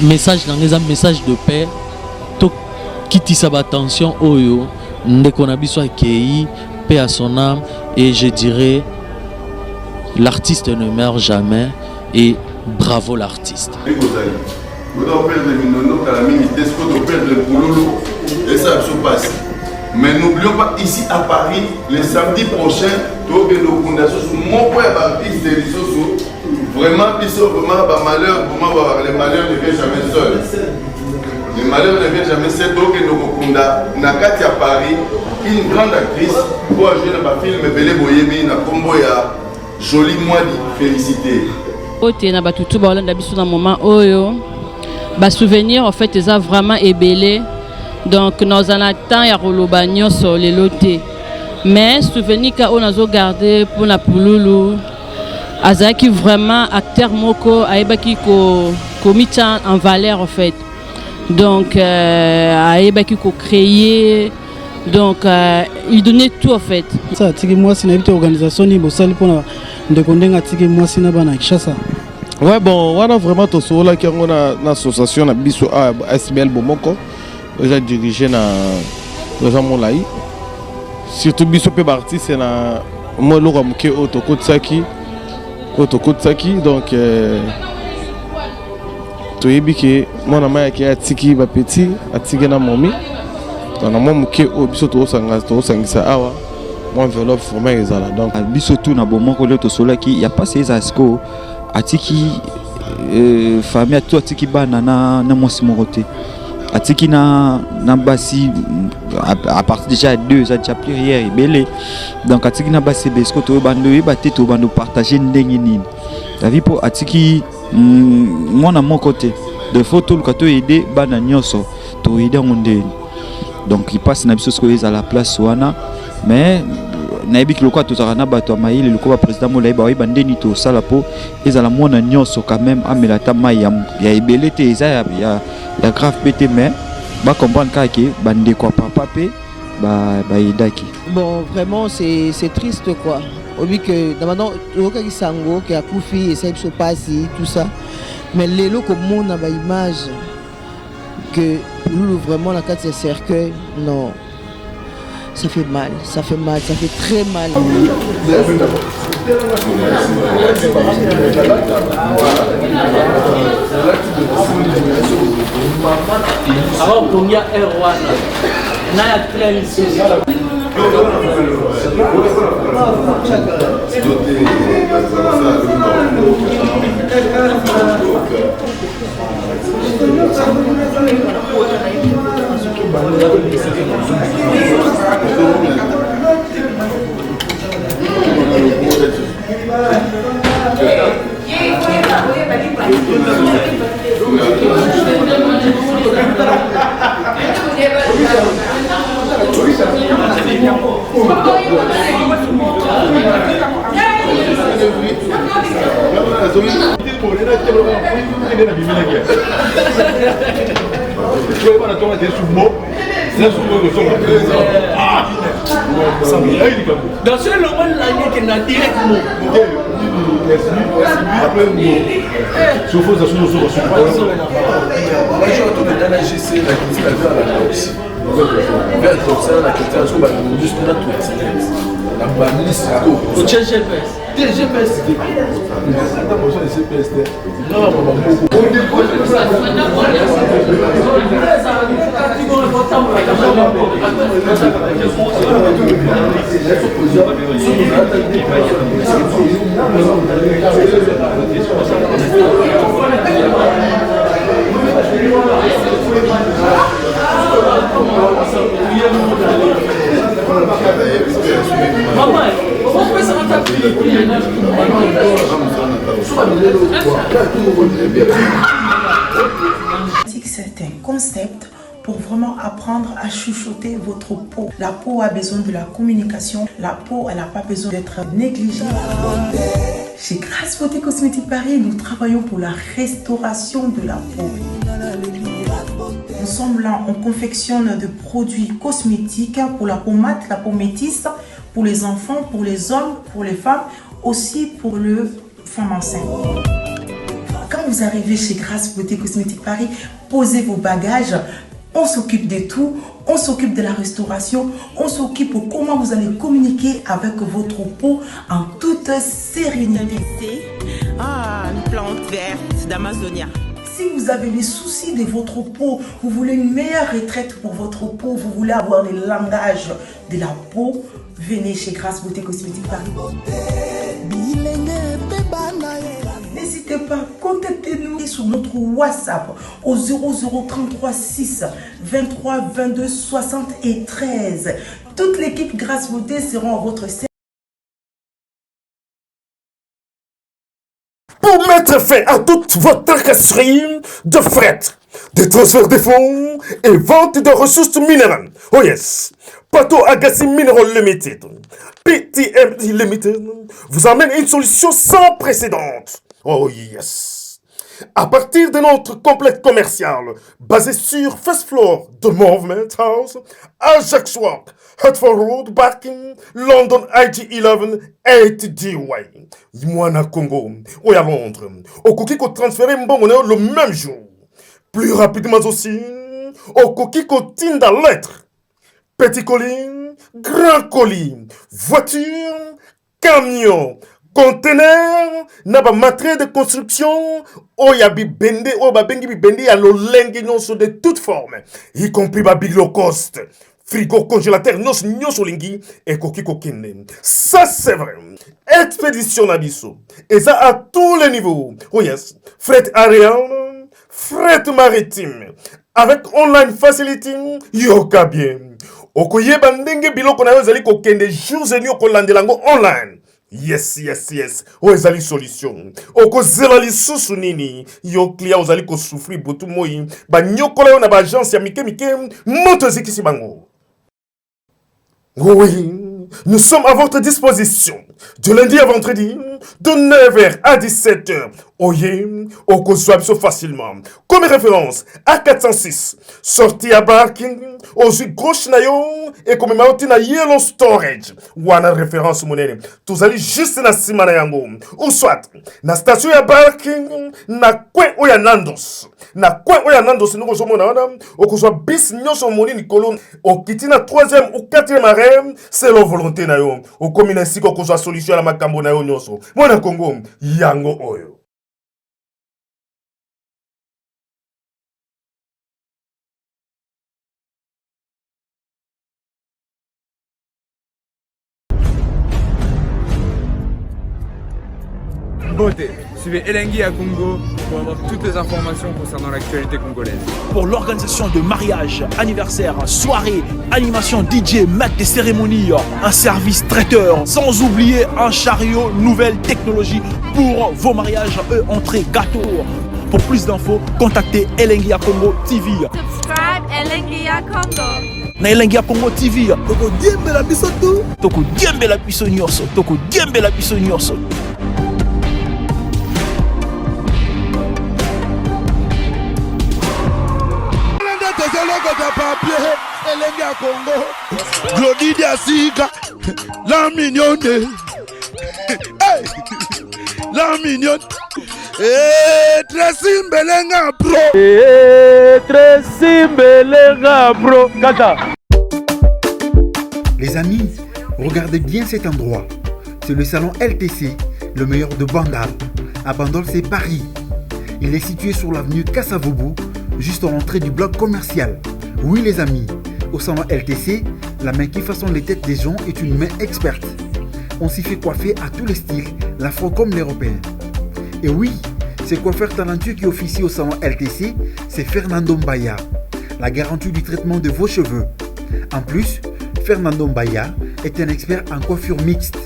message dans les message de paix to quitter sa attention oyo dès qu'on a besoin accueilli paix à son âme et je dirais l'artiste ne meurt jamais et bravo l'artiste. Et ça se passe. Mais n'oublions pas ici à Paris, le samedi prochain, tout le monde mon point d'artiste de l'Issoso. Vraiment, malheur, les malheurs ne viennent jamais seuls. Les malheurs ne viennent jamais seuls. Donc, nous Nakati à Paris, une grande actrice, pour jouer dans un film, Belé Boyemi, na combo ya joli moi de félicité. Ote na batutu ba Hollande biso na moment oyo ba souvenir en fait ça vraiment ébélé. Donc nous en attend ya roloba nyonso le loté. Mais souvenir ka on a gardé pour la Pululu azaki vraiment acteur moko aibaki ko komita en valeur en fait. Donc aibaki ko créer donc il donnait tout en fait. Ça tiki moi c'est une organisation ni bosali pour de kondenga tiki moi c'est na bana Kinshasa. Ouais bon, on a vraiment tout ça là qui on a une association na biso SBL Bomoko. J'ai dirigé dans mon laï. Surtout biso pe parti c'est na moi le rom ke otoko tsaki donc to yebike mon amaya ki atiki ba petit atiki na momi. Dans le moment où biso to sangisa awa mon enveloppe vraiment ezala donc biso tout na bomoko le to sola ki ya pas ces asco atiki famille à tout atiki bana na mosi moroté atiki na basi à partir déjà 2 ans déjà prière belé donc atiki na basi besko to bando e baté to bando partager ndenge nini la vie pour atiki moi na mon côté de photo ka to aider bana nyoso to aider monde donc il passe na biso à la place wana mais nayebi ki lokwa tozaka bato maïli lokwa président molai ba bande ni to sala po ezala mona nyonso quand même amela ta mai ya ebele te eza ya grave pété mais ba comprendre ka ke bande quoi papa pe ba edaki. Bon vraiment c'est triste quoi. Obi que maintenant loka ki sango ki akufi et ça se passe tout ça mais lelo comme mon ba image que nous vraiment la carte de cercueil non. Ça fait mal, ça fait très mal. Alors qu'on y a Erwana, n'a pas ici. Dans ce moment là, il y a direct C'est un concept pour vraiment apprendre à chuchoter votre peau. La peau a besoin de la communication. La peau, elle n'a pas besoin d'être négligée. Chez Grace Beauté Cosmétique Paris, nous travaillons pour la restauration de la peau. Nous sommes là, on confectionne de produits cosmétiques pour la peau mate, la peau métisse, pour les enfants, pour les hommes, pour les femmes, aussi pour les femmes enceintes. Quand vous arrivez chez Grâce Beauté Cosmétique Paris, posez vos bagages. On s'occupe de tout, on s'occupe de la restauration, on s'occupe de comment vous allez communiquer avec votre peau en toute sérénité. Ah, une plante verte d'Amazonia. Si vous avez les soucis de votre peau, vous voulez une meilleure retraite pour votre peau, vous voulez avoir le langage de la peau, venez chez Grâce Beauté Cosmétique Paris. N'hésitez pas, contactez-nous sur notre WhatsApp au 0033 6 23 22 73. Toute l'équipe Grâce Beauté sera à votre service. Pour mettre fin à toute votre tracasserie de fret, de transfert de fonds et vente de ressources minérales. Oh yes, Pato Agassi Mineral Limited, PTMD Limited, vous amène une solution sans précédent. Oh yes. À partir de notre complexe commercial, basé sur First Floor de Movement House, Ajaccio, Hertford Road, Barking, London IG11, 8DY. Yimwana Congo, ou à Londres. Au coquille qu'on transfère le même jour. Plus rapidement aussi, au coquille qu'on tient dans lettre. Petit colis, grand colis, voiture, camion, conteneur, naba matériel de construction, oyabi bende, oyabi bende, ya lo lengi nyonso de toute forme, y compris ba big low cost, frigo, congélateur, nyonso lingi, et koki kokine. Ça c'est vrai. Expédition nabiso. Et ça à tous les niveaux. Oh yes. Fret aérien, fret maritime. Avec online facility, yoka bien. Okoye bandenge biloko na yo zali kokende jours et nuits kolandelango online. Yes. O ezali solution. Oko zela lisusu nini. Yo client ozali ko souffrir botu moi. Ba nyokola yo na ba agence ya mike moto zikisi bango. Oui, nous sommes à votre disposition. De lundi à vendredi, de 9h à 17h. Oye, Oko Swabso facilement. Comme référence, A406, sortie à Barking, aux gauche nayo, et comme mauti na Yellow Storage. Wana référence monene. Tous allez juste na Simana Yango. Ou soit, na station ya Barking, na Kwen Oya Nandos. Na Kwen Oya Nandos, nous sommes na Oko soit bis nyonso moni Nicolo. Au kiti na 3e ou 4e arrêt, c'est la volonté na yo. Au commune ainsi qu'on soit solution à la makambo na yo nyonso. Mona Congo, Yango Oyo. Beauté. Suivez Elengi à Congo pour avoir toutes les informations concernant l'actualité congolaise. Pour l'organisation de mariages, anniversaires, soirées, animation DJ, maître des cérémonies, un service traiteur, sans oublier un chariot, nouvelle technologie pour vos mariages, entrée, gâteau. Pour plus d'infos, contactez Elengi à Congo TV. Subscribe Elengi à Congo. Na Elengi à Congo TV. Toko diembe la biso tout. Toko diembe la biso nyonso. Toko diembe la biso nyonso. Elengi à Congo, Glody Diasika, la mignonne, hey, la mignonne, et Tracy Mbelenga Pro, Tracy Mbelenga Pro, Kata. Les amis, regardez bien cet endroit. C'est le salon LTC, le meilleur de Bandal. À Bandal, c'est Paris. Il est situé sur l'avenue Kassavoubou, juste à l'entrée du bloc commercial. Oui les amis, au salon LTC, la main qui façonne les têtes des gens est une main experte. On s'y fait coiffer à tous les styles, l'afro comme l'européen. Et oui, ce coiffeur talentueux qui officie au salon LTC, c'est Fernando Mbaya, la garantie du traitement de vos cheveux. En plus, Fernando Mbaya est un expert en coiffure mixte.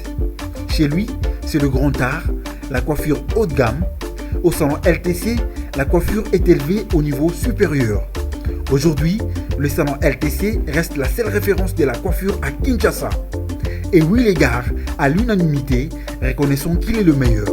Chez lui, c'est le grand art, la coiffure haut de gamme. Au salon LTC, la coiffure est élevée au niveau supérieur. Aujourd'hui, le salon LTC reste la seule référence de la coiffure à Kinshasa. Et oui les gars, à l'unanimité, reconnaissons qu'il est le meilleur.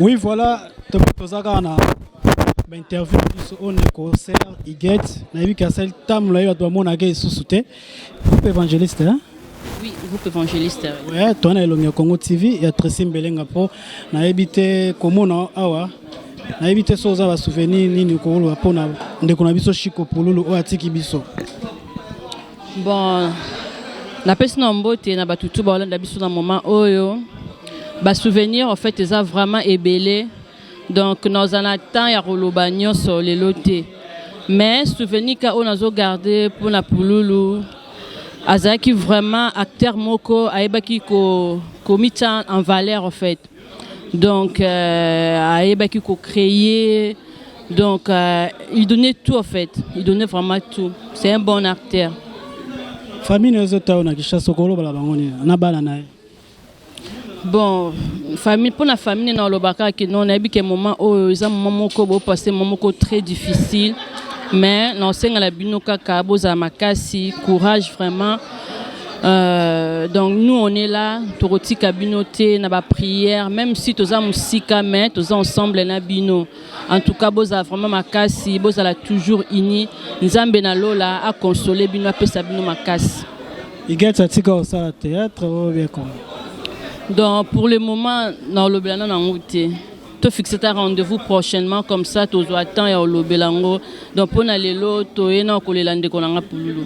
Oui, voilà, tozaka na interview on est concert Iguet, na vu qu'à celle tam là doit mon agé sous-souté. Groupe évangéliste hein? Oui, groupe évangéliste. Ouais, toi na Elongia Congo TV, il y a Tracy Mbelenga po na ebité comment na awa. Na ebité soza ba souvenir nini ko lo po na ndeko na biso Chiko Pululu o atiki biso. Bon, la personne en beauté na batutu ba olanda biso na moment oyo. Ba souvenir en fait ça vraiment ébélé. Donc nous en attend ya rolobagnon sur les lotés. Mais souvenir qu'on a gardé pour la Pululu, azaki vraiment acteur moko aebaki ko mita en valeur en fait. Donc aebaki ko créer. Donc il donnait tout en fait. Il donnait vraiment tout. C'est un bon acteur. Famille nous autres na kisha sokolo bala bangoni na bana nae. Bon, famille pour la famille dans le baka qui non a eu que moment où ils ont moment ko passé moment très difficile, mais l'enseigne à la binoka kabo za makasi courage vraiment. Donc nous on est là toroti kabinoté na ba prière même si tous a musika mais tous ensemble na bino. En tout cas boza vraiment makasi boza la toujours uni nzambe na lola a consoler bino a pesa bino makasi. Igeta tika au sala théâtre ou bien comment? Donc pour le moment, dans le Belango, on a fixé un rendez-vous prochainement comme ça, tu dois attendre au Belango. Donc pour aller là, tu es dans le Lande Konanga Pululu.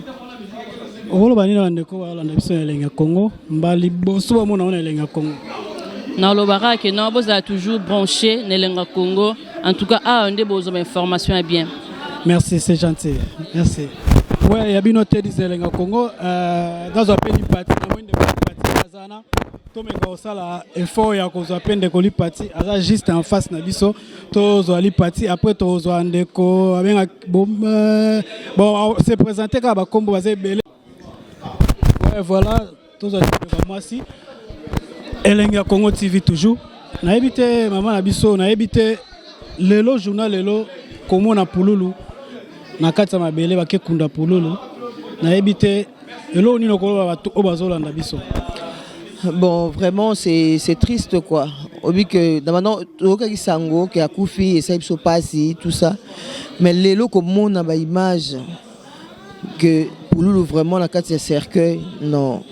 Olo bani na ndeko wala ndabiso elenga Congo, mbali boso ba mona elenga Congo. Dans le barak, non, vous avez toujours branché l'elenga Congo. En tout cas, on a besoin d'informations bien. Merci, c'est gentil. Merci. Ouais, il y a bien noté des elenga Congo. Dans un pays parti, na mwende parti Kazana. Tomenga osala effort ya kozwa pende ko lipati aza juste en face na biso to zo lipati après to zo andeko abenga bon se présenter ka ba kombo bazé belé. Ouais voilà to zo ba mwasi Elenga Congo TV toujours na ebité maman na biso na ebité lelo journal lelo komo na Pululu na kati ma belé ba ke kunda Pululu na ebité elo ni no ko ba to bazolanda biso. Bon, vraiment, c'est triste, quoi. Au but que, maintenant, il sango, qui a koufi, et ça, il se passe, tout ça. Mais les lots comme on a une image que pour nous, vraiment, la carte de cercueil, non.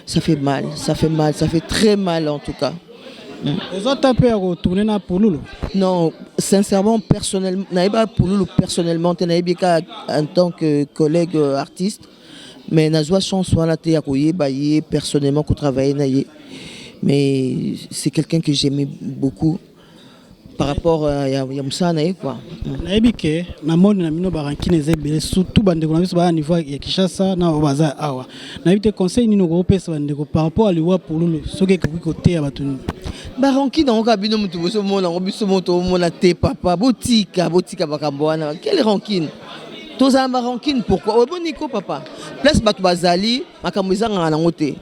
Ça fait mal, ça fait très mal, en tout cas. Vous avez tapé à retourner dans Pululu? Non, sincèrement, personnellement, pas Pululu personnellement, en tant que collègue artiste. Mais nazwa chance wala te ya koyeba personnellement ko travailler na ye. Mais c'est quelqu'un que j'aimais beaucoup par rapport à Yamsa na ye quoi. Na ebike na monde na mino barankine zebele surtout bande ko na biso ba niveau ya Kinshasa na obaza awa. Na ebite conseil ni no ko pesa bande ko par rapport à liwa Pululu soki ko côté ya batuni. Baranki dans kabino mutu boso mona ko biso moto mona te papa botika bakambo wana. Quelle rancune? Tous en rancune pourquoi? Oh bon Nico papa. Place batu bazali makambo ezanga na ngote.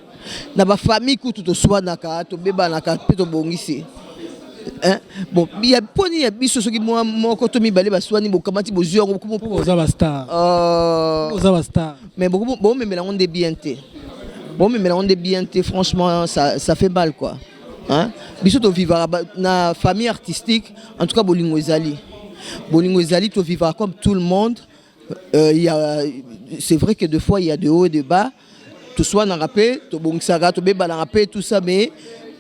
Na ba famille kutu to soa naka to beba naka peto bongisi. Hein? Bon, il y a poni ya biso soki moi moko to mibale baswani bokamati bozio ko mo za ba star. Za ba star. Mais beaucoup bon mais mélange de bienté. Bon mais mélange de bienté franchement ça fait mal quoi. Hein? Biso to vivre na famille artistique en tout cas bolingo ezali. Bolingo ezali to vivre comme tout le monde. C'est vrai que des fois il y a de hauts et de bas, tout soit dans rappel, tout bon saga, tout béba dans rappel, tout ça, mais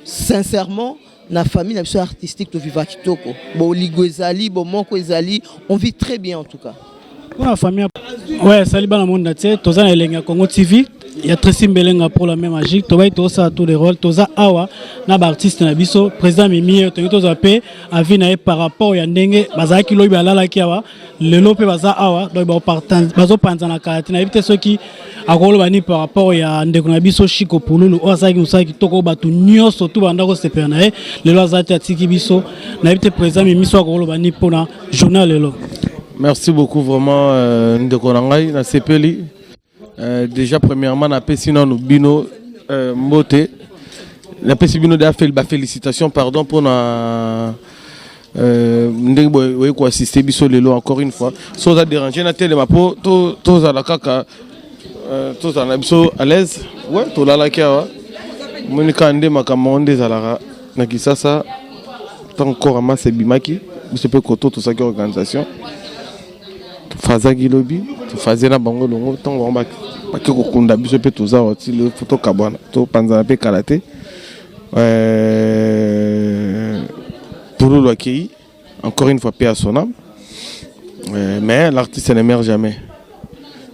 sincèrement, la famille, la vie artistique, tout vivre kitoko. Bon ligo ezali, bon moko ezali, on vit très bien en tout cas. Pour la famille, ouais, salut dans le monde entier, tous les Elenga Congo TV. Il y a Tracy Mbelenga pour la même magique. Toba tosa tous les rôles. Toza awa na artiste na biso. Président Mimi toza pe avi na par rapport ya ndenge bazaki lobi alala ki awa. Lelo pe baza awa donc ba partant bazo panza na kati na éviter ceux qui akolo bani par rapport ya ndeko na biso Chiko Pululu osaki musaki toko batu nyonso tout banda ko sepena na lelo azati atiki biso na éviter président Mimi so akolo bani pona journal lelo. Merci beaucoup vraiment ndeko na ngai na sepeli. Déjà premièrement na pesi na bino mbote na pesi bino da fait félicitations pardon pour na ndenge boye ko assister biso lelo encore une fois so za déranger na télé mapo to za la kaka to za na biso à l'aise ouais to la la kia wa monika nde makamonde za la na kisasa tant encore à c'est Bimaki, je peux côté tout ça qui organisation. Tu faisais qui lobby, tu faisais la bango longo, tant on va pas que kokunda je peux tout ça aussi le photo kabana, tout panza pe karaté. Pour le accueillir, encore une fois paix à son âme. Mais l'artiste n'émerge jamais.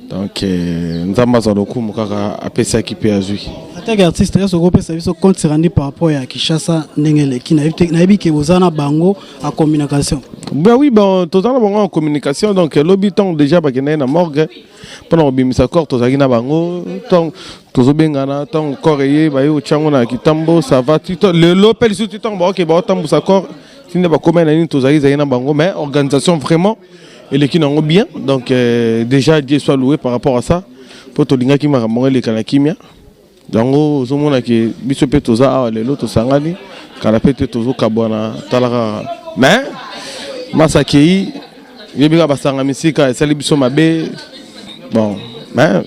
Donc, nous avons besoin de beaucoup de ça qui peut agir. En tant qu'artiste, il y a un compte rendu par rapport à Kinshasa, qui n'a que vous avez bango en communication. Ben oui, bon, tous en communication. Donc, l'habitant déjà, parce qu'il y a une morgue. Pendant que nous avons tous en bango, tous en bengana, tant encore et bayo changona qui tambo, ça va. Le lopel sur tout temps, bon, ok, bon, tambo ça corps. Si n'est pas comme un tous en bango, mais organisation vraiment. Et les qui n'ont bien, donc déjà Dieu soit loué par rapport à ça. Pour tout le monde qui m'a ramené les canakimia. Donc au moment que biso petoza les lots sangani, kanapete tozo kabwana talara. Mais masakei, yebiga basanga misika et sali biso mabe. Bon, mais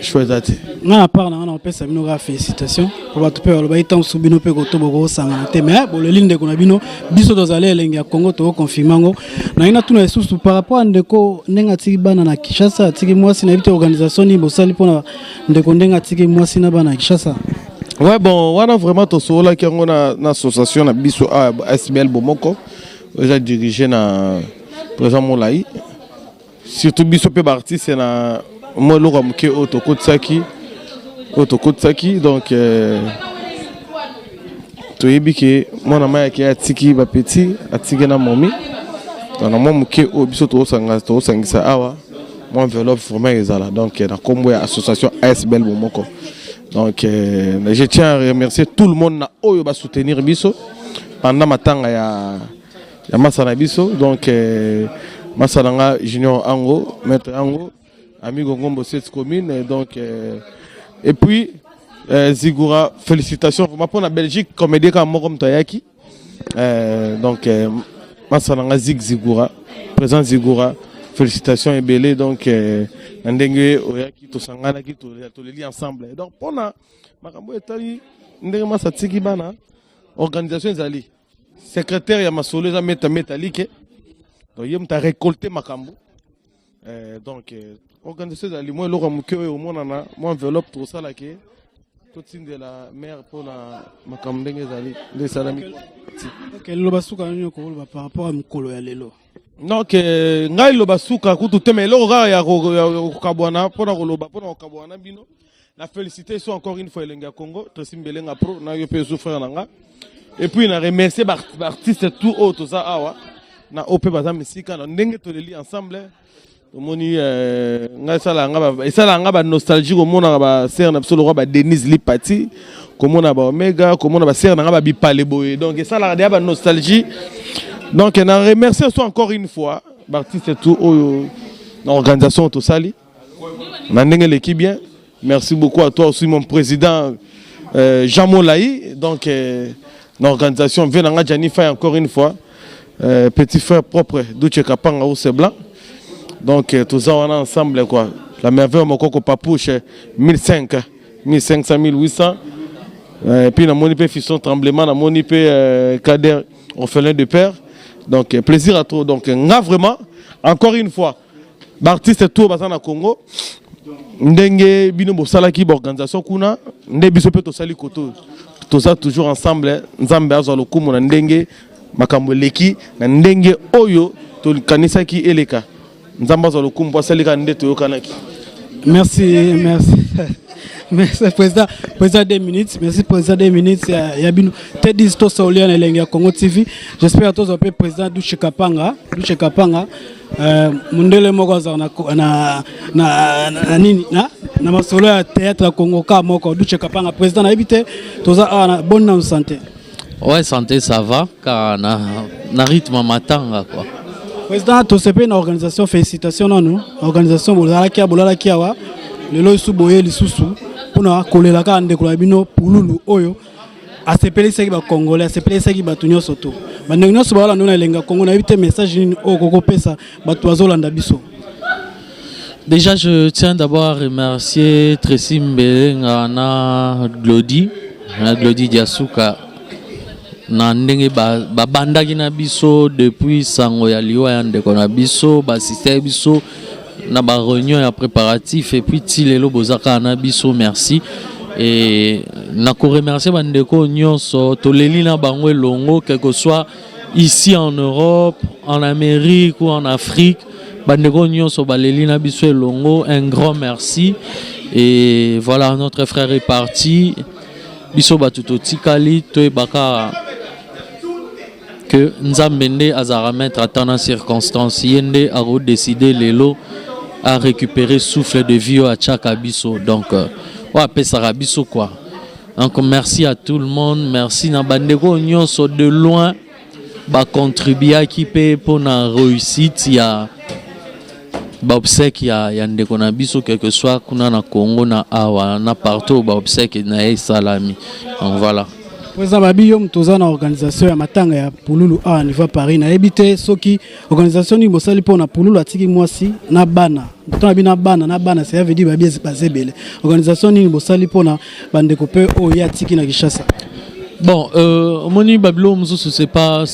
choisate. Na part na on pesa bino ga félicitations pour ba topé ba itam subino pe ko to boko sanga te mais bo le ligne de konabino biso dozale elengi ya Congo to confirmango na ina tuna esusu par rapport à ndeko ndenga tiki bana na Kinshasa tiki mwasi na bité organisation ni bosali pona ndeko ndenga tiki mwasi na bana Kinshasa. Ouais bon, on a vraiment to sola qui on a une association na biso ASBL Bomoko déjà dirigé na président Molayi surtout biso pe artiste na moi le ramuke Otokotsaki donc tu es que mon ami qui a tiki ba petit a tiki na momi dans mon muke o biso to sangisa awa mon enveloppe vraiment ezala donc na kombo ya association ASBL Bomoko donc je tiens à remercier tout le monde na oyo ba soutenir biso pendant matanga ya masana biso donc Masalanga Junior Ango maître Ango amigo Ngombo cette commune donc et puis Zigura félicitations vraiment pour la Belgique comme aider comme Morom Tayaki donc Masalanga Zigura présent Zigura félicitations et belé donc ndenge oyaki to sangana ki to les liens ensemble donc pona makambo etali ndenge masatiki bana organisation ezali secrétaire ya masolo za metalike donc yem ta récolté makambo donc organisation ezali moi lo ramuke au monana moi enveloppe tout ça là que tout signe de la mère pour la makambo ndenge ezali de salami OK lo basuka nyo ko par rapport à mukolo ya lelo donc ngai lo basuka kutu teme lo ga ya kabwana pona koloba pona kabwana bino la félicité soit encore une fois Elenga Congo Tresimbelenga pro na yo pe souffrir nanga et puis na remercier artiste tout autre ça awa na op baza misika na ndenge to leli ensemble omoni ngai sala nga ba nostalgie ko mona ba ser na biso ba Denise Lipati ko mona ba Omega ko mona ba ser na ba bipale boye donc ça la ba nostalgie donc na remercier soit encore une fois artiste tout l'organisation tout sali na ndenge l'équipe bien merci beaucoup à toi aussi mon président Jean Molayi donc l'organisation Venanga Janifa encore une fois petit frère propre Douche Kapanga ou c'est blanc donc tout ça on a ensemble quoi la merveille mon coco papouche 1500 1500 1800 puis na moni pe fisson tremblement na moni pe Kader orphelin de père donc plaisir à toi donc nga vraiment encore une fois l'artiste tout bazana Congo ndenge bino bosalaki organisation kuna nde biso pe to sali koto to ça toujours ensemble nzambe azo lokumu na ndenge makambo leki na ndenge oyo to kanisa ki eleka nzambe azo lokumu po salika nde to yokanaki. Merci merci président 2 minutes merci président 2 minutes ya bino tedi sto saulia na Elenga Congo TV j'espère à tous un peu président Douche Kapanga mundele moko za na nini na masolo ya théâtre Congo ka moko Douche Kapanga président na habité toza na bonne santé. Ouais, santé ça va car na rythme matanga quoi. Président to sepe na organisation félicitations non organisation bolala kia wa lelo suboye lisusu pona kolela ka ndeko la bino pululu oyo asepelisa ki ba congolais asepelisa ki batunyo soto bandeko nyonso bala ndona Elenga Congo na bité message ni okoko pesa batu azolanda biso. Déjà je tiens d'abord à remercier Tresimbelenga na Glody Diasuka na ndenge babandaki na biso depuis sango ya liwa ya ndeko na biso basiste biso na ba réunion ya préparatif et puis ti lelo bozaka na biso merci et na ko remercier bandeko nyonso toleli na bango elongo quel que soit ici en Europe, en Amérique ou en Afrique bandeko nyonso baleli na biso elongo, un grand merci. Et voilà, notre frère est parti biso batuto tikali to baka que Nzambende azara mettre à tant en circonstance yende a décidé lelo à récupérer souffle de vie à Tchaka biso. Donc ouais pesara biso quoi. Donc merci à tout le monde, merci na bandeko nyonso de loin ba contribuer qui peut pour na réussite ya ba obsèque ya ndeko na biso quel que soit kuna na Congo na awa na partout ba obsèque na salami. Donc voilà. Président Babiyo mtoza na organisation ya matanga ya Pululu a niveau Paris na ebité soki organisation ni bosali po na Pululu atiki mwasi na bana. Tona bina bana ça veut dire babie bazebele. Organisation ni bosali po na bandeko pe o ya tiki na Kinshasa. Bon, Moni Babilo Moussou, c'est pas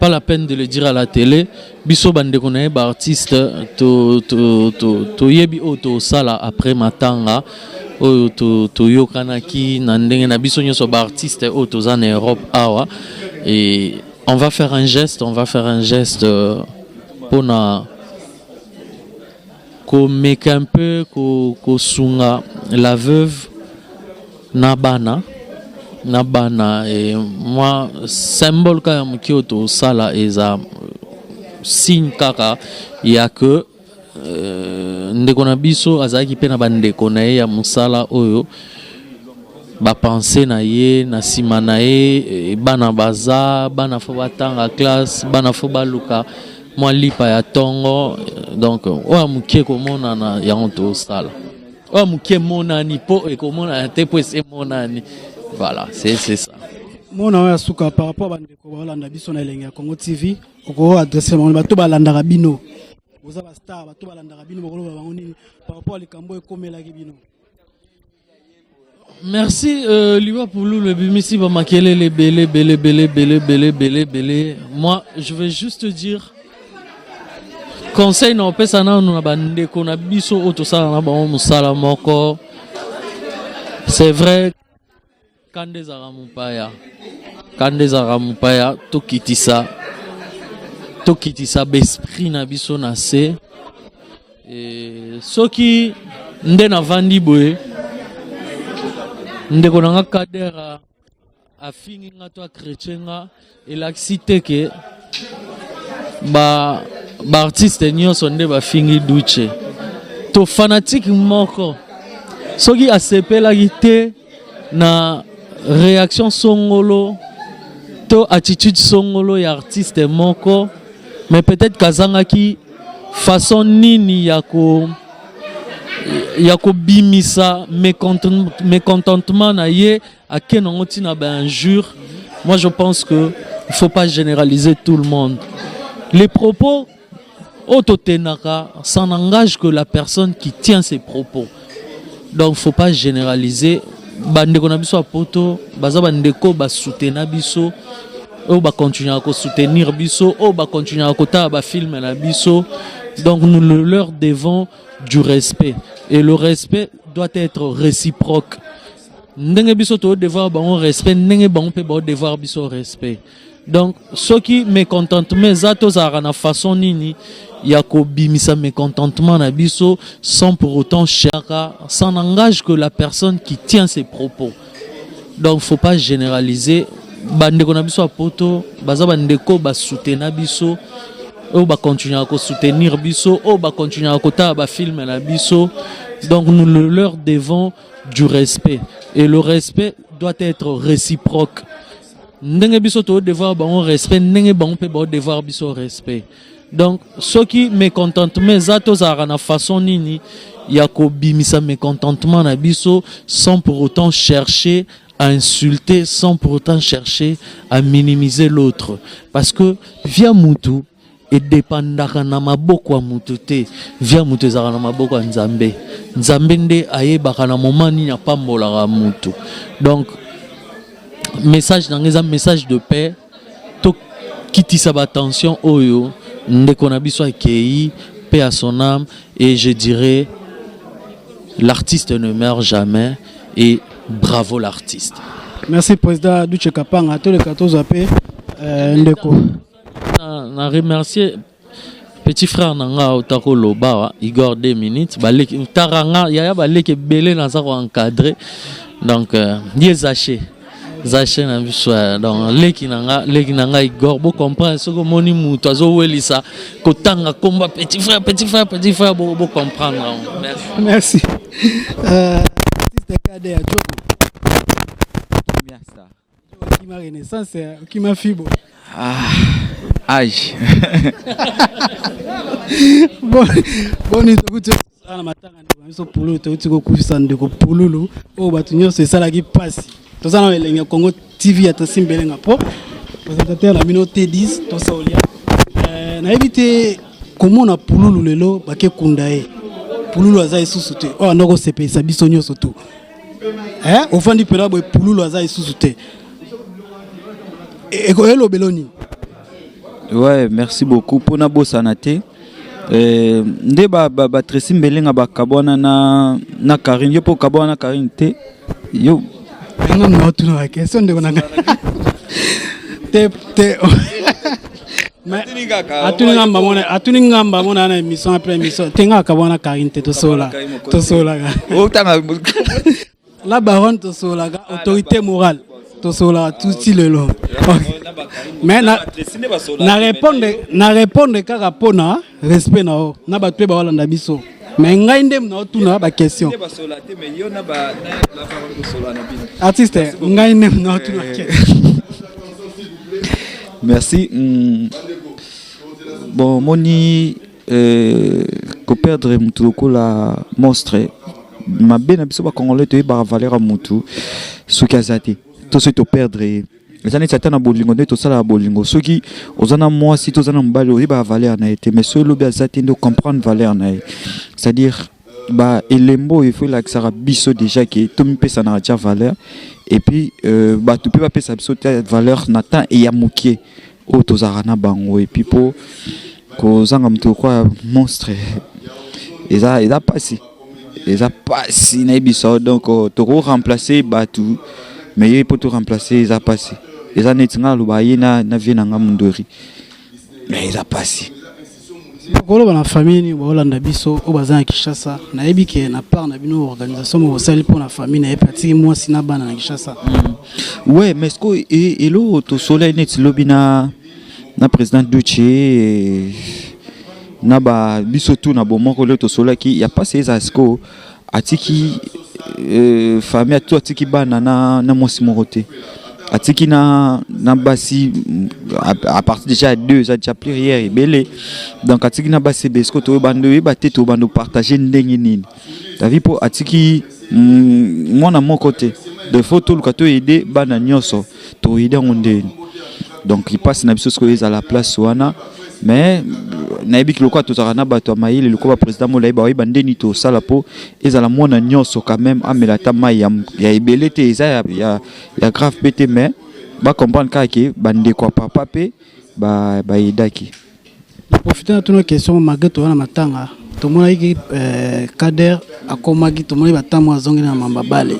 la peine de le dire à la télé. Biso bande konaye ba artiste to yebi auto sala après matanga to yokanaki na ndenge na biso nyoso ba artiste auto en Europe awa et on va faire un geste pour na ko make un peu ko sunga la veuve na bana et moi symbole ka mukioto sala eza signe kaka ya que ndeko na biso azaki pe na bandeko na ye ya musala oyo ba penser na ye na sima na ye bana baza bana fo batanga classe bana fo baluka moi lipa ya tongo donc oya mukie komona na yango to sala oya mukie monani po e komona te po se monani. Voilà, c'est ça. Mon nom est Souka par rapport à Bandeko Balanda Biso na Elenga Congo TV. Oko adresser mon bato balanda rabino. Vous avez star bato balanda rabino bokolo bangoni par rapport à likambo ekomela kibino. Merci Liwa Poulou le bimisi ba makele les belé. Moi, je vais juste dire conseil na pesa na na bandeko na biso otosala na ba musala moko. C'est vrai Kandeza Mupaya tokitisa besprit na biso na se et soki nde na vandi boye ndeko nanga kadera afingi nga to chrétien elaxite ke ba artiste nyonso nde bafingi duche to fanatique moko soki asepelaki te na réaction songolo to attitude songolo ya artiste moko mais peut-être kazanga ki façon nini yako bimisa mécontentement na ye a kenongoti na ba injure. Moi je pense que il faut pas généraliser tout le monde. Les propos autotenaka ça n'engage que la personne qui tient ses propos. Donc faut pas généraliser. Bandeko na biso apoto baza bandeko ba soutenir biso ou ba continuer à soutenir biso ou ba continuer à kota ba film na biso. Donc nous leur devons du respect et le respect doit être réciproque. Ndenge biso to devoir ba respect ndenge ba pe ba devoir biso respect. Donc ceux qui mécontentement zato za na façon nini ya ko bimisa mécontentement na biso sans pour autant chercher, ça n'engage que la personne qui tient ses propos. Donc faut pas généraliser. Bandeko na biso apoto baza bandeko ba soutenir biso ou ba continuer à soutenir biso ou ba continuer à kota ba film na biso. Donc nous leur devons du respect et le respect doit être réciproque. Ndenge biso to devoir ba respect ndenge ba pe ba devoir biso respect. Donc ceux qui mécontentement zato za na façon nini ya ko bimisa mécontentement na biso sans pour autant chercher à insulter, sans pour autant chercher à minimiser l'autre, parce que via mutu et dépendaka na maboko ya mutu te, via mutu za na maboko ya Nzambe. Nzambe nde ayebaka na moment ni na pambola mutu. Donc message dans un message de paix to kitisa ba attention oyo ndeko na biso akei paix à son âme et je dirais l'artiste ne meurt jamais et bravo l'artiste. Merci président Duche Kapanga tous les 14 AP ndeko na remercier petit frère nanga otako loba Igor 2 minutes baleki taranga yaya baleki belé na za ko encadrer donc die zaché na biso donc leki nanga Igor bo comprendre ce que moni muto azo welisa kotanga komba petit frère bo comprendre. Merci artiste Kader ya Joko bien ça qui ma renaissance qui ma fibo âge bon écoute na matanga so pulu to tiko kufisa ndeko pululu o batu nyonso esala ki pasi tozana elenge Congo TV atasimbelenga po présentateur la mino T10 to solia na éviter comment na pululu lelo bake kundae pululu aza isusu te o ndoko sepesa biso nyonso to ofandi pela boy pululu aza isusu te eko beloni. Ouais, merci beaucoup pour na bosanate. Nde ba Tracy Mbelenga ba kabona na Karine yo po kabona na Karine te yo nga mo tuna la question de konanga te mais atuni ngamba mona na émission après émission tenga kabona na Karine te to sola o tanga la baronne to sola autorité morale to sola tout style le mais na répondre kaka pona respect na na ba twe ba wala ndabiso mais ngai ndem na tuna ba question artiste ngai ndem na tuna merci bon moni ko perdre mutuko la monstre ma bena biso ba congolais to ba valeur mutu sukazate to se to perdre les années certaines bolingo ne to sala bolingo ceux qui ozana moi si to zana mbali o ba valeur na été mais ceux lobi azati de comprendre valeur na c'est-à-dire ba elembo il faut la que ça biso déjà qui to mi pesa na ja valeur et puis ba tu peux pas pesa biso valeur natan et ya mokie o to zarana bango et puis pour ko zanga mtu kwa monstre et ça passé na biso donc to remplacer ba tout mais pour tout remplacer ils a passé les années tinga lubaye na vie nanga mundori mais ils a passé kolo bana famille ni bolanda biso o bazana Kinshasa na ebike na part na bino organisation mo sali pour la famille na epati moi sina bana na Kinshasa ouais mais ce que et lo to soleil net lobina na président Duche na ba biso tout na bon moko le to soleil qui y a passé ça sco atiki famille à toi atiki bana na mosi moroté atiki na basi à partir déjà 2 ça déjà prière et belé donc atiki na basi besko to bando e baté to bando partager ndenge nini ta vie pour atiki moi na mon côté de photo le kato aider bana nyoso to aider onde donc il passe na biso ce que à la place wana mais nayebi kiloko tozana bato maïle le président molai ba bande ni to sala po ezala mona nyonso quand même amela ta mai ya ebelete eza ya grave pété mais ba comprendre ka ke bande kwa papa pe ba edaki profiter de toute question malgré to na matanga to mona ki Kader akomaki to mona batamo azongi na mamba bale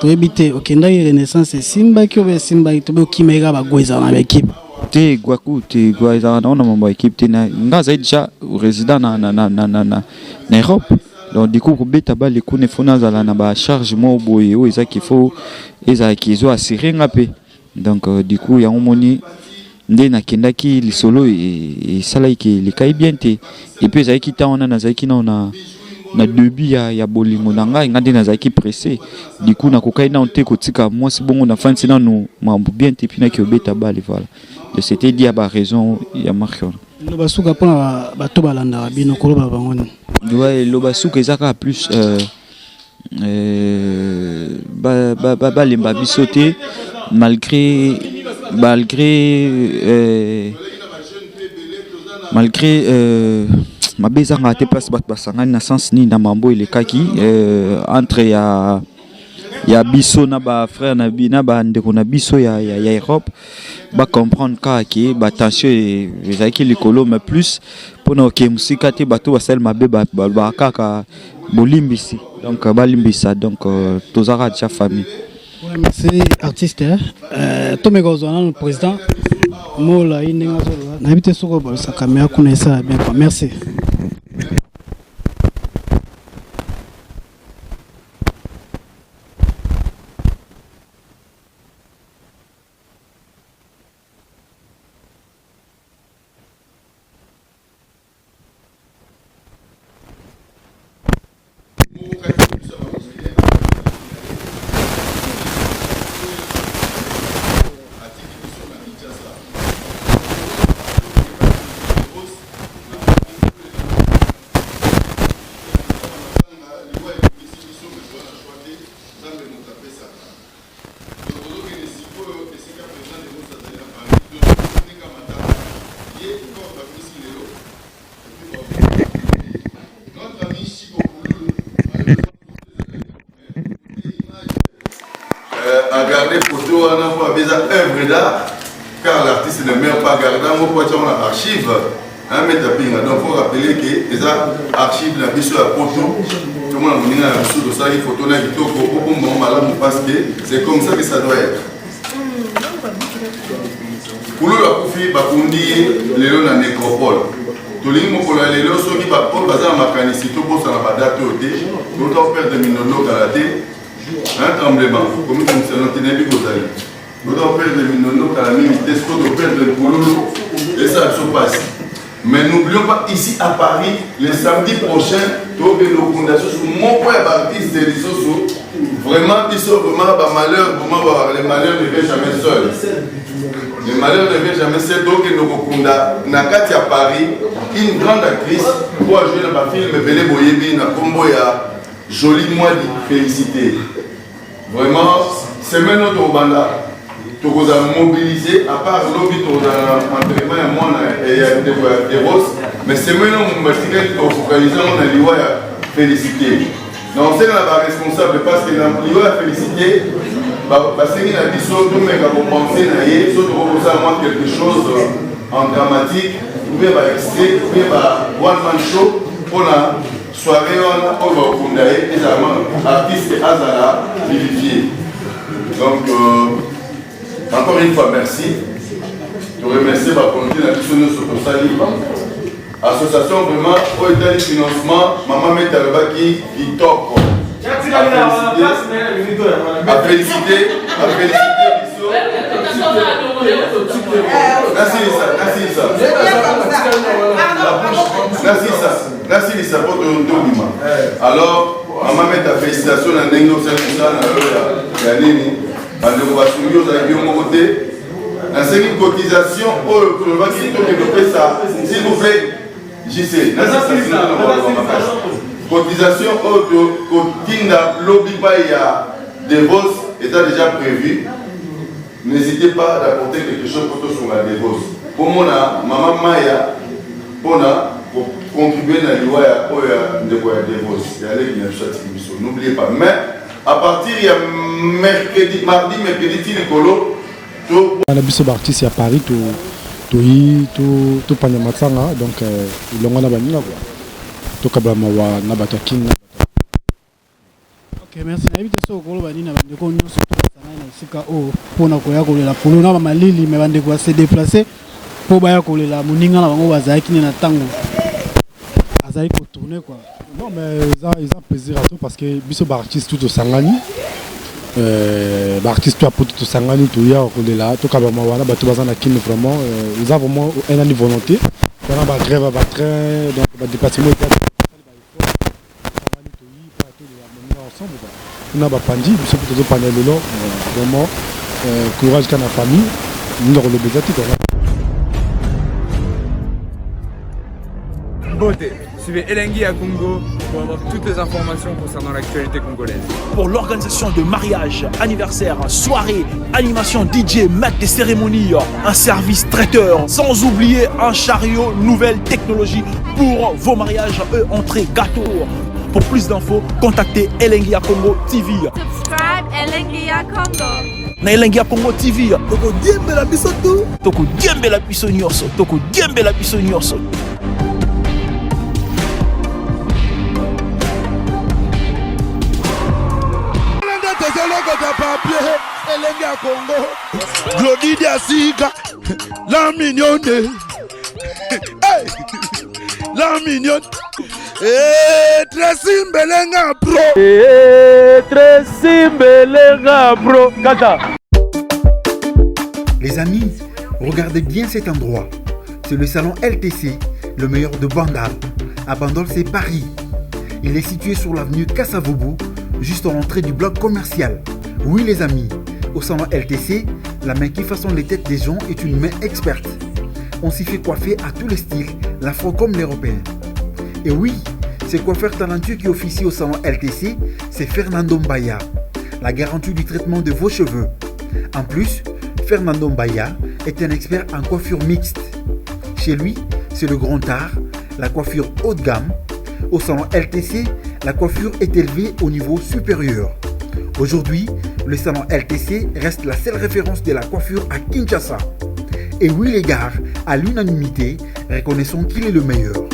to ebite okendaki renaissance simba ki obe simba to be kimega ba goiza na équipe te gwaku te gwaza na mambo équipe te na ngaza déjà résident na Europe donc du coup pour beta ba les kune fona za na ba charge mo boye o eza qu'il faut eza kizo assurer ngape donc du coup ya omoni nde na kendaki lisolo et sala ki le kai bien te et puis za ki ta ona na za ki na début ya bolingo na ngai ngandi na za ki pressé du coup na kokai na onte kotika moi si bongo na fansi na no mambo bien te pina ki obeta ba le voilà de c'était dit à ba raison ya marqueur le basuka pona bato balanda bino koloba bangoni ouais le basuka ezaka plus ba lemba bisoté malgré ma bezanga te place bat basangani na sens ni na mambo ile kaki entre ya biso na ba frère na bi na ba ndeko na biso ya Europe ba comprendre que ba tension ezaki likolo mais plus pona que musika te bato basel mabe ba kaka bolimbisi donc ba limbisa donc tozara déjà famille. Ouais, merci artiste Tomé Gozona le président Mola Inenga Zola na bité soko ba sa caméra kuna ça bien quoi merci. À garder photo, on a besoin d'œuvres d'art, car l'artiste ne meurt pas gardant, on peut avoir un archive. Donc il faut rappeler que les archives la biso à photo, tout le monde a mis la biso de ça, il faut tourner la vidéo pour malade parce que c'est comme ça que ça doit être. Pour le Koufi, Bakundi, Léon la nécropole. Tout le monde a les leçons qui va pour baser en mécanicité pour ça n'a pas date au thé, l'autre perd de minolo karaté. Un tremblement, comme c'est un ténèbre gozali. Nous devons perdre des minons à la même vitesse, nous devons perdre des poulots, et ça se passe. Mais n'oublions pas, ici à Paris, le samedi prochain, nous avons une fondation sur mon point baptiste de l'Issoso. Vraiment, malheur, les malheurs ne viennent jamais seuls. Les malheurs ne viennent jamais seuls. Donc, nous avons Nakati à Paris, une grande actrice, pour jouer dans ma film, Bélé Boyebi, na combo ya joli mois de félicité. Vraiment, c'est maintenant notre banda. Tu as mobilisé, à part l'objet de l'entraînement et moi, il y a des roses, mais c'est maintenant mon bâtiment qui est focalisé, on a l'IWA félicité. Donc, c'est la responsable parce que l'IWA félicité, parce qu'il y a des choses qui ont pensé, il faut quelque chose en dramatique, ou bien extrait, ou bien one-man show, pour la soirée, on va fonder des artistes Azala vérifiés. Donc, encore une fois, merci. Je remercie ma communauté de association vraiment au état du financement, Maman Metalba qui top. À féliciter. Merci les supports de Ndobima. Alors, Maman Metalba, félicitations à Nengo dans cette cotisation, s'il vous plaît, JC, cotisation Kotinda Lobibaya Devos est déjà prévu. N'hésitez pas à apporter quelque chose sur la Devos. Pour mon maman Maya, pour contribuer à l'IWA de Devos. N'oubliez pas. Mais à partir de mercredi, mardi, Nicolo, la biso artiste à Paris, tout Panyamatsanga, donc il y a un tout Kabamawa, Nabatakin. Ok, merci. N'habite ça au Golo Banina, de Konyo, Sika, pour Nakoyako, la Polona, Malili, mais de quoi se déplacer pour Bayako, la Muninga, la Zaki, na Tango. Azaïko tourner quoi. Non, mais ils ont plaisir à tout parce que biso artiste tout au Sangani. Artiste tout Sangani tout hier au là tout Kabamawa tout bazana kin vraiment ils ont vraiment une volonté dans la grève à train donc le département ensemble on a pas pandi biso tout panel là vraiment courage qu'à la famille nous le bezati quoi. Beauté. Suivez Elengi à Congo pour avoir toutes les informations concernant l'actualité congolaise. Pour l'organisation de mariage, anniversaire, soirée, animation DJ, maître des cérémonies, un service traiteur, sans oublier un chariot, nouvelle technologie pour vos mariages, entrée, gâteau. Pour plus d'infos, contactez Elengi à Congo TV. Subscribe Elengia Congo. Na Elengia Congo TV toko diembela biso tu toko diembela biso nyonso toko diembela biso nyonso. Elengia Congo Glodidi Asika la mignonne hey la mignonne Tracy Mbelenga Pro Tracy Mbelenga Pro Kata. Les amis, regardez bien cet endroit. C'est le salon LTC, le meilleur de Bandal. À Bandol, c'est Paris. Il est situé sur l'avenue Kassavoubou, juste à l'entrée du bloc commercial. Oui les amis, au salon LTC, la main qui façonne les têtes des gens est une main experte. On s'y fait coiffer à tous les styles, l'afro comme l'européen. Et oui, ce coiffeur talentueux qui officie au salon LTC, c'est Fernando Mbaya, la garantie du traitement de vos cheveux. En plus, Fernando Mbaya est un expert en coiffure mixte. Chez lui, c'est le grand art, la coiffure haut de gamme. Au salon LTC, la coiffure est élevée au niveau supérieur. Aujourd'hui, le salon LTC reste la seule référence de la coiffure à Kinshasa. Et oui les gars, à l'unanimité, reconnaissons qu'il est le meilleur.